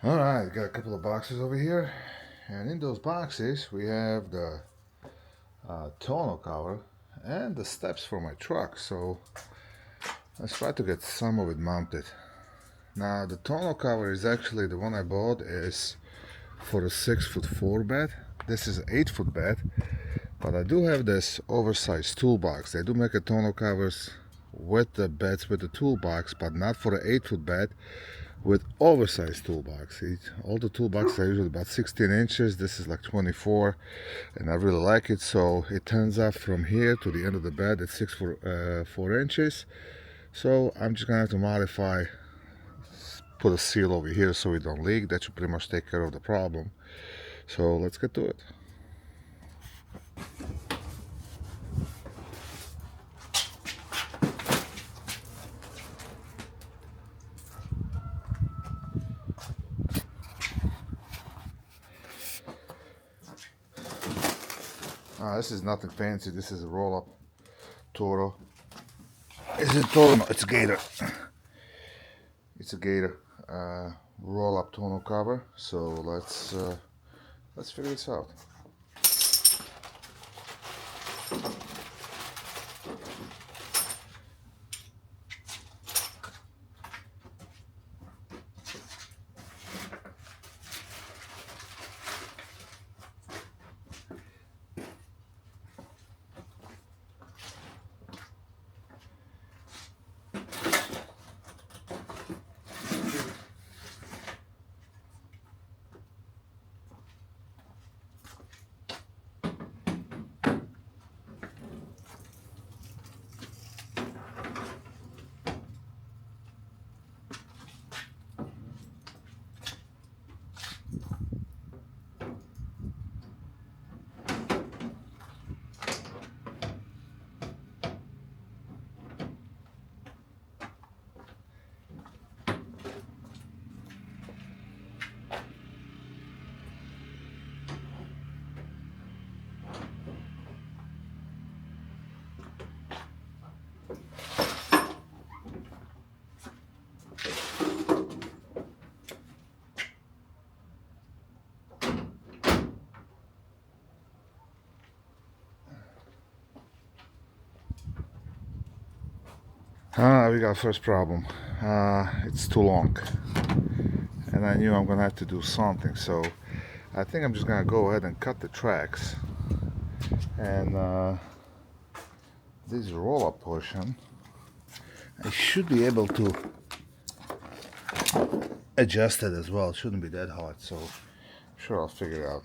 Alright, got a couple of boxes over here, and in those boxes we have the tonneau cover and the steps for my truck. So let's try to get some of it mounted. Now the tonneau cover is actually the one I bought is for a 6'4" bed. This is an 8-foot bed, but I do have this oversized toolbox. They do make a tonneau covers with the beds with the toolbox, but not for an 8-foot bed with oversized toolbox. All the toolboxes are usually about 16 inches. This is like 24, and I really like it. So it turns up from here to the end of the bed at 4 inches. So I'm just gonna have to modify, put a seal over here so it don't leak. That should pretty much take care of the problem. So let's get to it. This is nothing fancy. This is a roll-up Toro. Is it Toro? No, it's a Gator. It's a Gator roll-up tonneau cover. So let's figure this out. We got first problem. It's too long, and I knew I'm gonna have to do something. So I think I'm just gonna go ahead and cut the tracks, and this roll-up portion I should be able to adjust it as well. It shouldn't be that hard, so I'm sure I'll figure it out.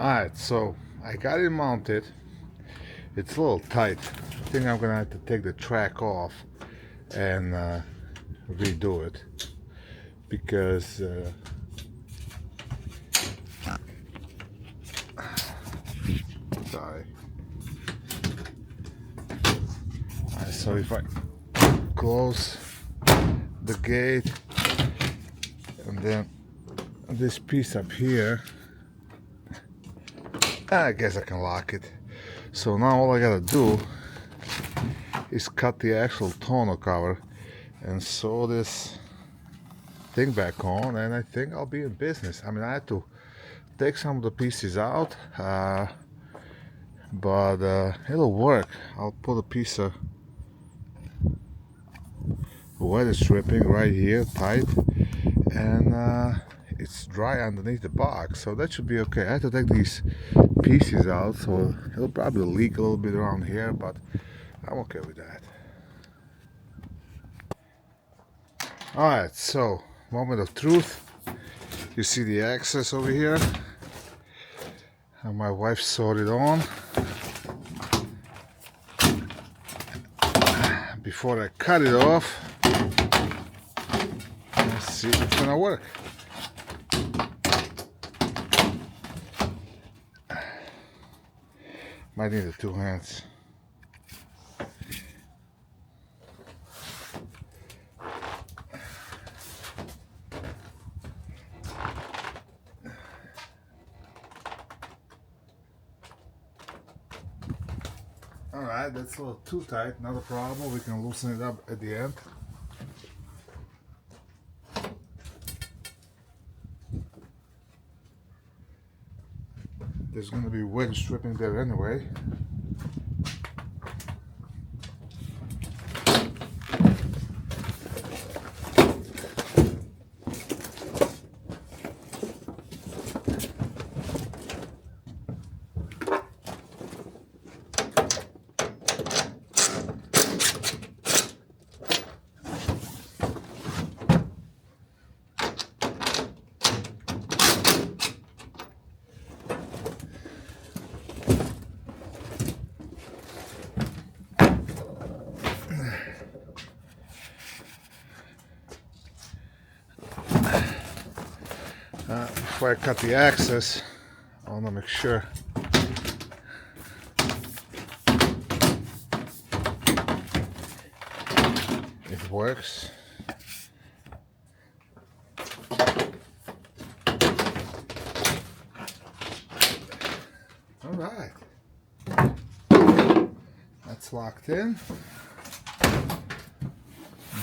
Alright, so I got it mounted. It's a little tight. I think I'm gonna have to take the track off and redo it because sorry. So if I close the gate and then this piece up here, I guess I can lock it. So now all I gotta do is cut the actual tonneau cover and sew this thing back on, and I think I'll be in business. I mean, I had to take some of the pieces out, but it'll work. I'll put a piece of weather stripping right here, tight, and it's dry underneath the box, so that should be okay. I had to take these pieces out, so it'll probably leak a little bit around here, but I'm okay with that. Alright, so moment of truth. You see the access over here, and my wife sewed it on. Before I cut it off, let's see if it's gonna work. Might need the two hands. Alright, that's a little too tight, not a problem. We can loosen it up at the end. There's going to be wedge stripping there anyway. Before I cut the access, I want to make sure it works. All right, that's locked in.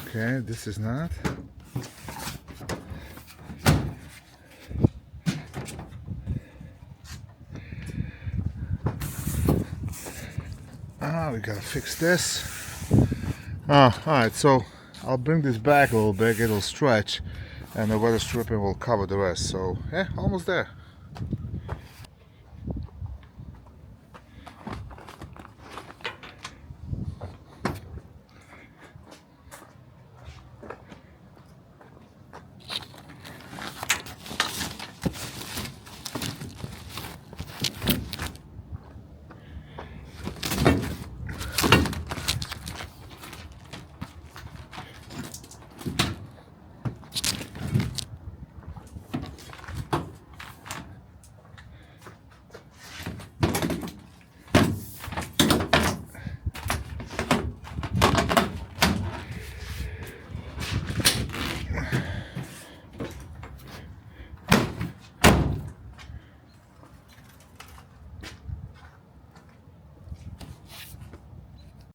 Okay, this is not. We gotta fix this. Alright, so I'll bring this back a little bit, it'll stretch, and the weather stripping will cover the rest. So, yeah, almost there.